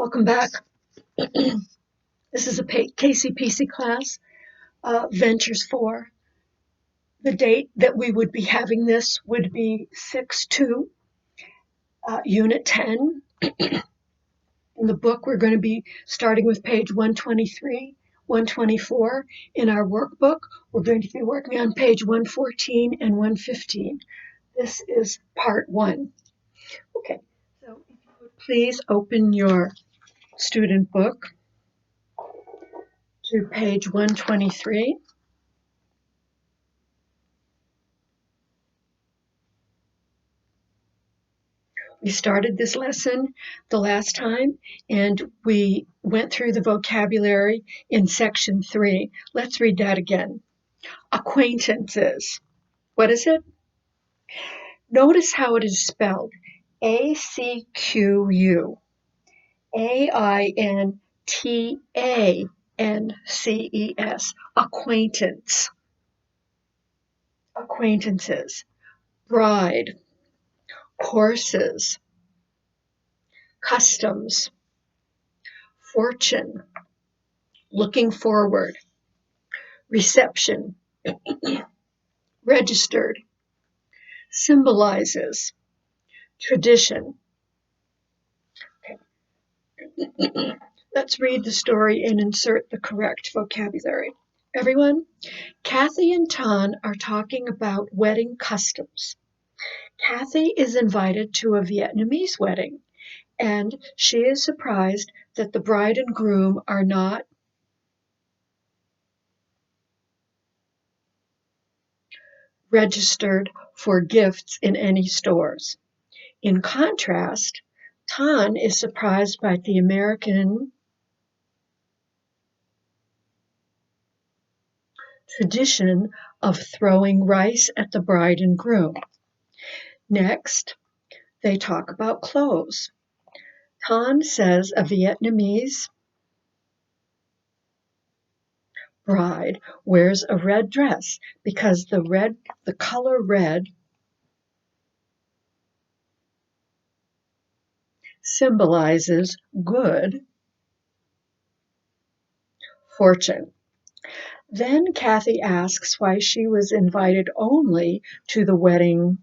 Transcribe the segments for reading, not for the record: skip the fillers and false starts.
Welcome back. This is a Kcpc class, Ventures 4. The date that we would be having this would be 6/2, Unit 10. In the book, we're going to be starting with page 123, 124. In our workbook, we're going to be working on page 114 and 115. This is part 1. Okay, so if you would please open your student book to page 123. We started this lesson the last time, and we went through the vocabulary in section 3. Let's read that again. Acquaintances. What is it? Notice how it is spelled. A-C-Q-U. A-I-N-T-A-N-C-E-S. Acquaintance. Acquaintances. Bride. Courses. Customs. Fortune. Looking forward. Reception. Registered. Symbolizes. Tradition. Okay. Let's read the story and insert the correct vocabulary. Everyone, Kathy and Ton are talking about wedding customs. Kathy is invited to a Vietnamese wedding, and she is surprised that the bride and groom are not registered for gifts in any stores. In contrast, Ton is surprised by the American tradition of throwing rice at the bride and groom. Next, they talk about clothes. Ton says a Vietnamese bride wears a red dress because the color red symbolizes good fortune. Then Kathy asks why she was invited only to the wedding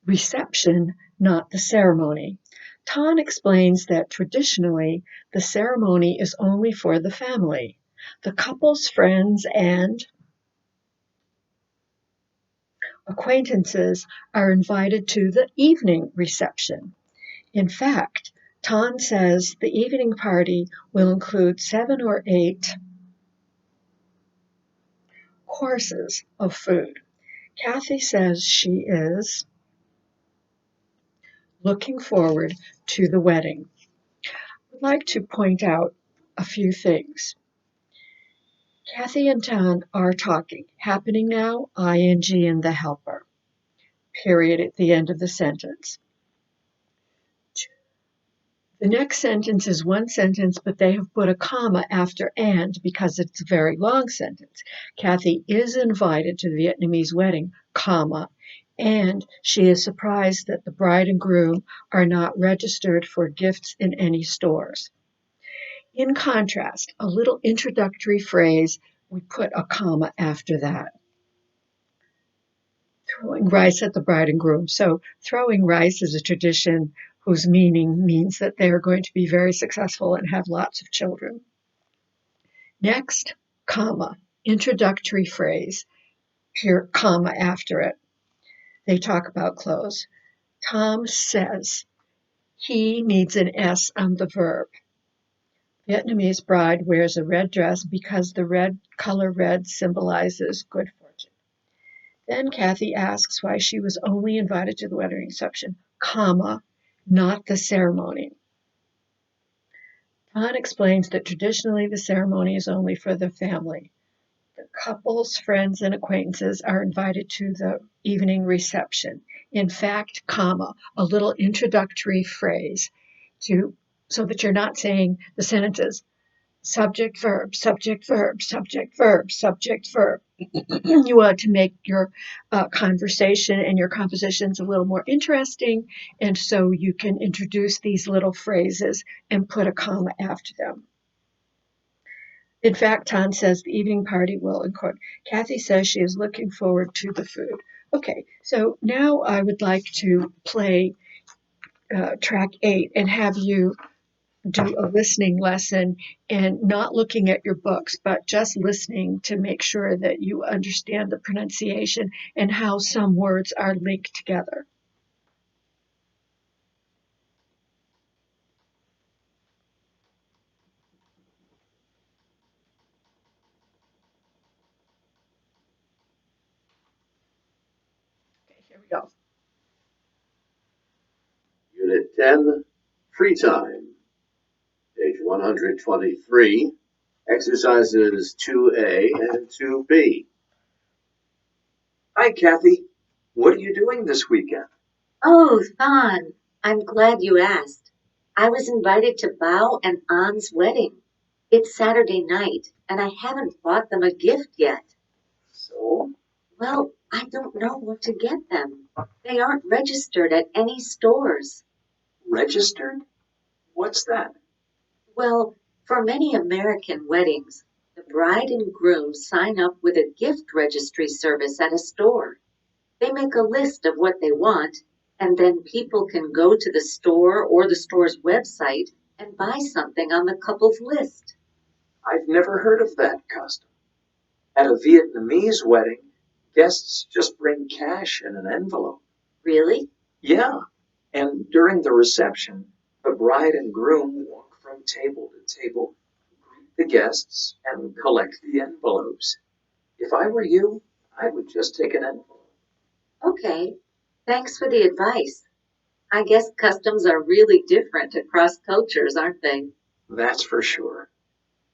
reception, not the ceremony. Ton explains that traditionally the ceremony is only for the family. The couple's friends and acquaintances are invited to the evening reception. In fact, Ton says the evening party will include 7 or 8 courses of food. Kathy says she is looking forward to the wedding. I'd like to point out a few things. Kathy and Ton are talking. Happening now, ing and the helper. Period at the end of the sentence. The next sentence is one sentence, but they have put a comma after and because it's a very long sentence. Kathy is invited to the Vietnamese wedding, comma, and she is surprised that the bride and groom are not registered for gifts in any stores. In contrast, a little introductory phrase, we put a comma after that. Throwing rice at the bride and groom. So throwing rice is a tradition whose meaning means that they are going to be very successful and have lots of children. Next, comma, introductory phrase, here, comma after it. They talk about clothes. Tom says he needs an S on the verb. Vietnamese bride wears a red dress because the color red symbolizes good fortune. Then Kathy asks why she was only invited to the wedding reception, comma, not the ceremony. Ton explains that traditionally the ceremony is only for the family. The couple's friends and acquaintances are invited to the evening reception. In fact, comma, a little introductory phrase so that you're not saying the sentences, Subject, verb, subject, verb, subject, verb, subject, verb. You want to make your conversation and your compositions a little more interesting, and so you can introduce these little phrases and put a comma after them. In fact, Ton says the evening party will, in quote, Kathy says she is looking forward to the food. Okay, so now I would like to play track 8 and have you do a listening lesson and not looking at your books, but just listening to make sure that you understand the pronunciation and how some words are linked together. Okay, here we go. Unit 10, Free Time, page 123, exercises 2A and 2B. Hi, Kathy. What are you doing this weekend? Oh, Thon, I'm glad you asked. I was invited to Bao and An's wedding. It's Saturday night, and I haven't bought them a gift yet. So? Well, I don't know what to get them. They aren't registered at any stores. Registered? What's that? Well, for many American weddings, the bride and groom sign up with a gift registry service at a store. They make a list of what they want, and then people can go to the store or the store's website and buy something on the couple's list. I've never heard of that custom. At a Vietnamese wedding, guests just bring cash in an envelope. Really? Yeah, and during the reception, the bride and groom walk from table to table, greet the guests, and collect the envelopes. If I were you, I would just take an envelope. Okay. Thanks for the advice. I guess customs are really different across cultures, aren't they? That's for sure.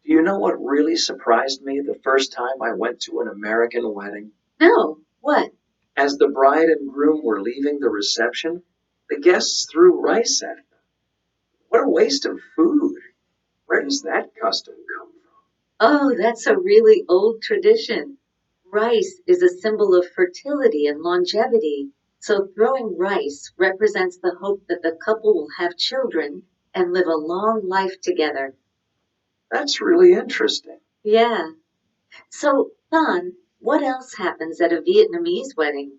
Do you know what really surprised me the first time I went to an American wedding? No. What? As the bride and groom were leaving the reception, the guests threw rice at them. What a waste of food! Where does that custom come from? Oh, that's a really old tradition. Rice is a symbol of fertility and longevity. So throwing rice represents the hope that the couple will have children and live a long life together. That's really interesting. Yeah. So, Don, what else happens at a Vietnamese wedding?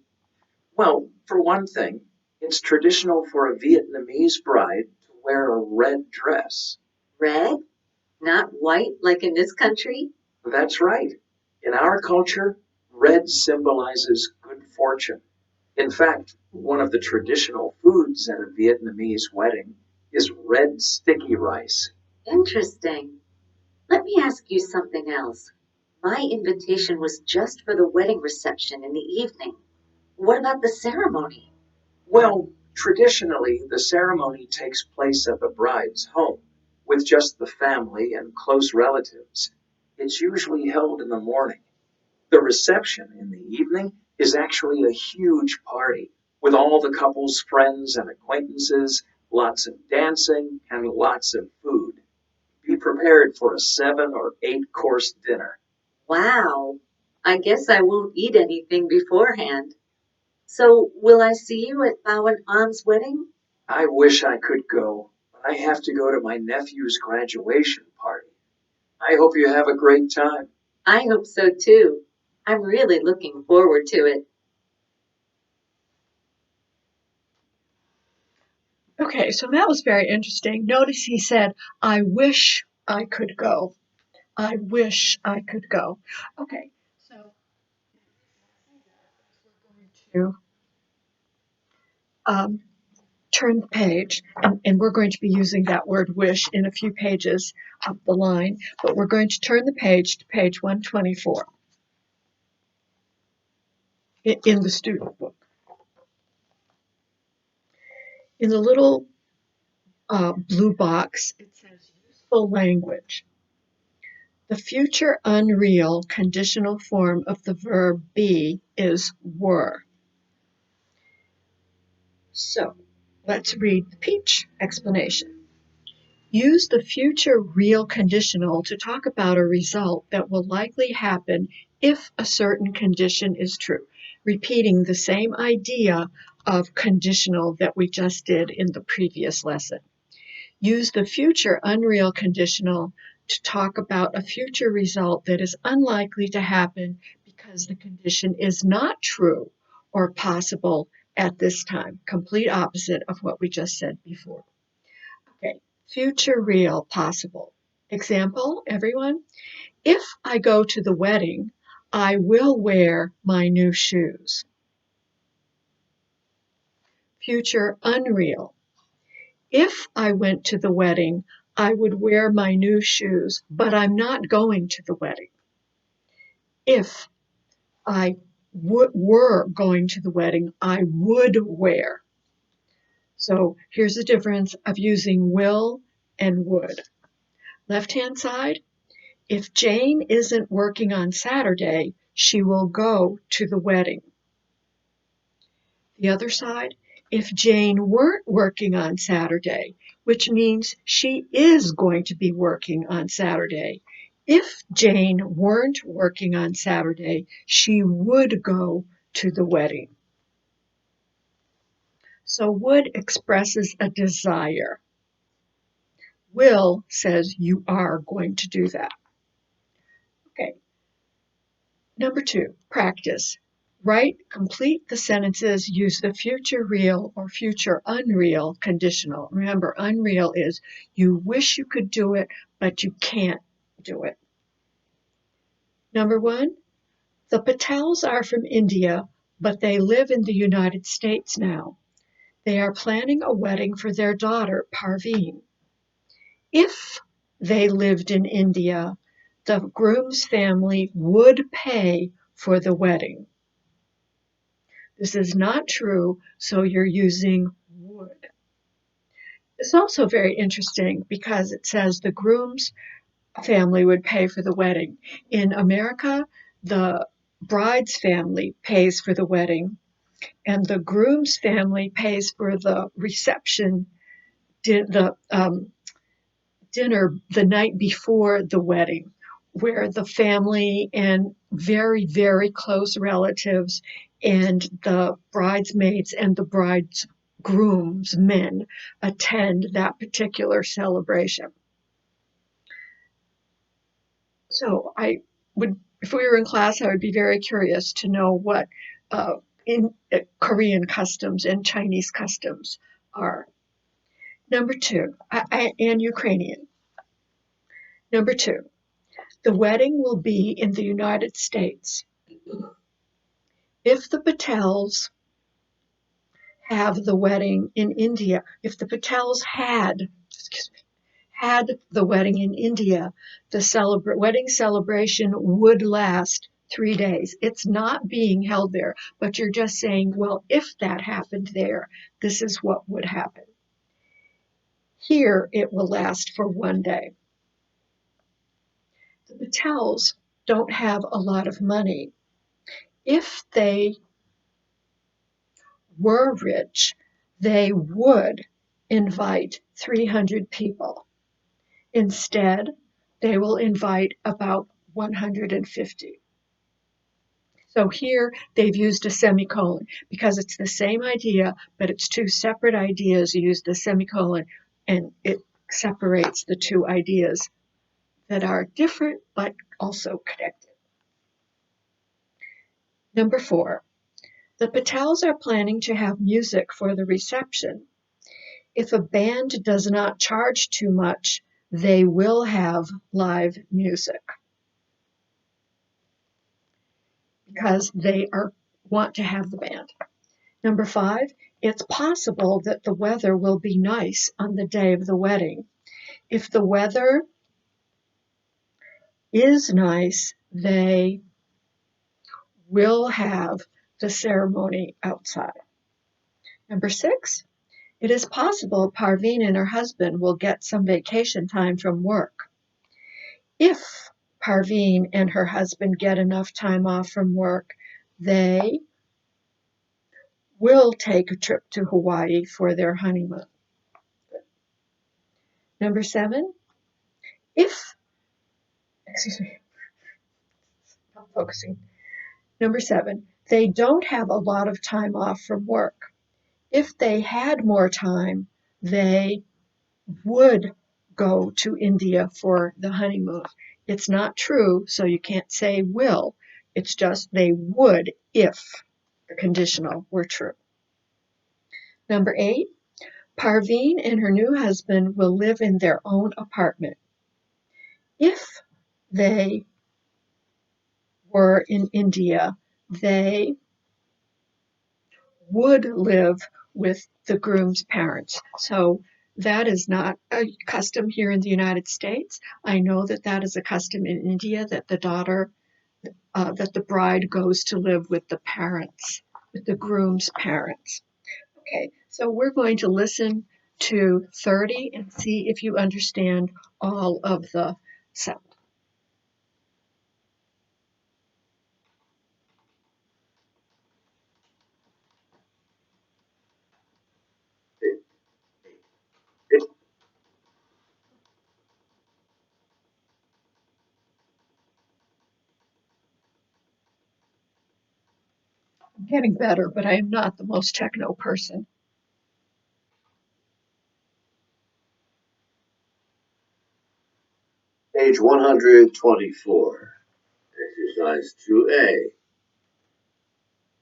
Well, for one thing, it's traditional for a Vietnamese bride to wear a red dress. Red? Not white like in this country? That's right. In our culture, red symbolizes good fortune. In fact, one of the traditional foods at a Vietnamese wedding is red sticky rice. Interesting. Let me ask you something else. My invitation was just for the wedding reception in the evening. What about the ceremony? Well, traditionally, the ceremony takes place at the bride's home with just the family and close relatives. It's usually held in the morning. The reception in the evening is actually a huge party with all the couple's friends and acquaintances, lots of dancing, and lots of food. Be prepared for a 7 or 8 course dinner. Wow. I guess I won't eat anything beforehand. So, will I see you at Bao and An's wedding? I wish I could go, but I have to go to my nephew's graduation party. I hope you have a great time. I hope so too. I'm really looking forward to it. Okay, so that was very interesting. Notice he said, I wish I could go. I wish I could go. Okay, so we're going to turn the page, and we're going to be using that word wish in a few pages up the line, but we're going to turn the page to page 124 in the student book. In the little blue box, it says useful language. The future unreal conditional form of the verb be is were. So let's read the peach explanation. Use the future real conditional to talk about a result that will likely happen if a certain condition is true, repeating the same idea of conditional that we just did in the previous lesson. Use the future unreal conditional to talk about a future result that is unlikely to happen because the condition is not true or possible at this time. Complete opposite of what we just said before. Okay, future real possible. Example, everyone? If I go to the wedding, I will wear my new shoes. Future unreal. If I went to the wedding, I would wear my new shoes, but I'm not going to the wedding. If I were going to the wedding, I would wear. So here's the difference of using will and would. Left-hand side, if Jane isn't working on Saturday, she will go to the wedding. The other side, if Jane weren't working on Saturday, which means she is going to be working on Saturday. If Jane weren't working on Saturday, she would go to the wedding. So would expresses a desire. Will says you are going to do that. Okay. Number 2, practice. Complete the sentences, use the future real or future unreal conditional. Remember, unreal is you wish you could do it, but you can't do it. Number 1, the Patels are from India, but they live in the United States now. They are planning a wedding for their daughter, Parveen. If they lived in India, the groom's family would pay for the wedding. This is not true, so you're using would. It's also very interesting because it says the groom's family would pay for the wedding. In America, the bride's family pays for the wedding, and the groom's family pays for the reception, the dinner the night before the wedding, where the family and very, very close relatives and the bridesmaids and the bridegroom's men attend that particular celebration. So if we were in class, I would be very curious to know what in Korean customs and Chinese customs are. Number 2, and Ukrainian. Number 2, the wedding will be in the United States. If the Patels have the wedding in India, if the Patels had the wedding in India, the wedding celebration would last 3 days. It's not being held there, but you're just saying, well, if that happened there, this is what would happen. Here, it will last for 1 day. The Patels don't have a lot of money. If they were rich, they would invite 300 people. Instead, they will invite about 150. So here they've used a semicolon because it's the same idea, but it's 2 separate ideas. You use the semicolon and it separates the 2 ideas that are different but also connected. Number 4, the Patels are planning to have music for the reception. If a band does not charge too much, they will have live music because they want to have the band. Number 5, it's possible that the weather will be nice on the day of the wedding. If the weather is nice, they will have the ceremony outside. Number 6, it is possible Parveen and her husband will get some vacation time from work. If Parveen and her husband get enough time off from work, they will take a trip to Hawaii for their honeymoon. Number 7, excuse me, not focusing. Number 7, they don't have a lot of time off from work. If they had more time, they would go to India for the honeymoon. It's not true, so you can't say will. It's just they would if the conditional were true. Number 8, Parveen and her new husband will live in their own apartment. If they were in India, they would live with the groom's parents. So that is not a custom here in the United States. I know that that is a custom in India, that that the bride goes to live with the parents, with the groom's parents. Okay, so we're going to listen to 30 and see if you understand all of the sound. I'm getting better, but I am not the most techno person. Page 124, exercise 2A.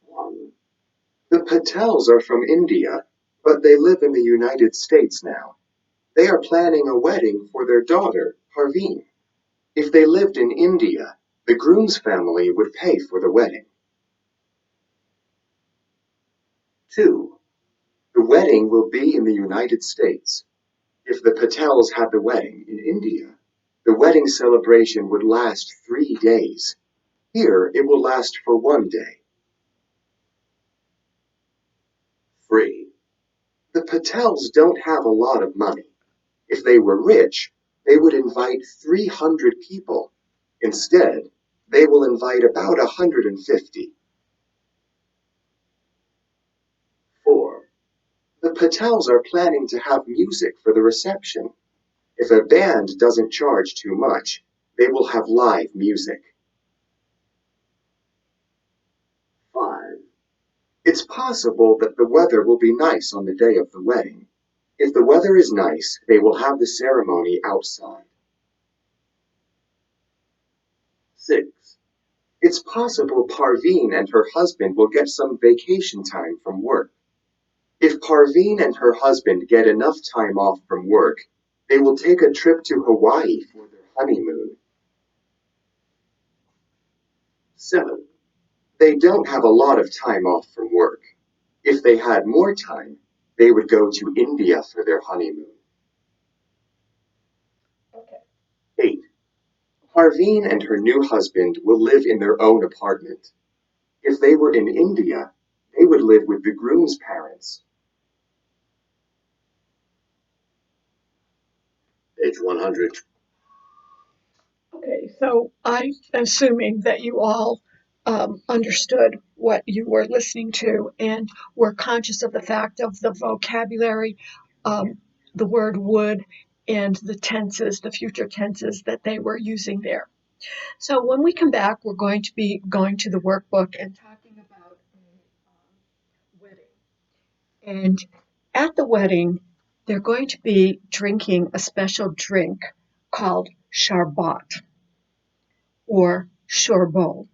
1. The Patels are from India, but they live in the United States now. They are planning a wedding for their daughter, Parveen. If they lived in India, the groom's family would pay for the wedding. 2. The wedding will be in the United States. If the Patels had the wedding in India, the wedding celebration would last 3 days. Here, it will last for 1 day. 3. The Patels don't have a lot of money. If they were rich, they would invite 300 people. Instead, they will invite about 150. 4. The Patels are planning to have music for the reception. If a band doesn't charge too much, they will have live music. 5. It's possible that the weather will be nice on the day of the wedding. If the weather is nice, they will have the ceremony outside. 6. It's possible Parveen and her husband will get some vacation time from work. If Parveen and her husband get enough time off from work, they will take a trip to Hawaii for their honeymoon. 7. They don't have a lot of time off from work. If they had more time, they would go to India for their honeymoon. Okay. 8. Parveen and her new husband will live in their own apartment. If they were in India, they would live with the groom's parents. Page 100. Okay, so I'm assuming that you all understood what you were listening to and were conscious of the fact of the vocabulary, the word would, and the tenses, the future tenses that they were using there. So when we come back, we're going to be going to the workbook and talking about a wedding. And at the wedding, they're going to be drinking a special drink called sharbat or shorbot.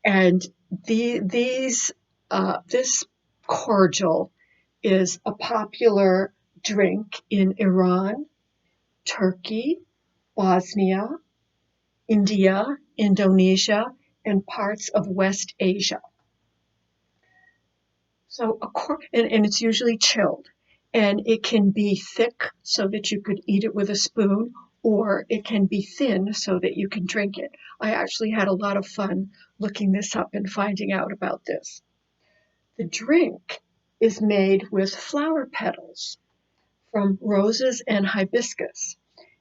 And this cordial is a popular drink in Iran, Turkey, Bosnia, India, Indonesia, and parts of West Asia. So and it's usually chilled, and it can be thick so that you could eat it with a spoon, or it can be thin so that you can drink it. I actually had a lot of fun looking this up and finding out about this. The drink is made with flower petals from roses and hibiscus.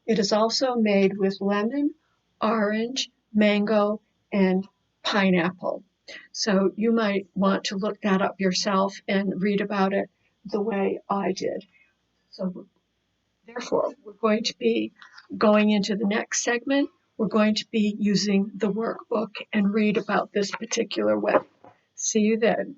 It is also made with lemon, orange, mango, and pineapple. So you might want to look that up yourself and read about it the way I did. So Therefore, we're going to be going into the next segment. We're going to be using the workbook and read about this particular wedding. See you then.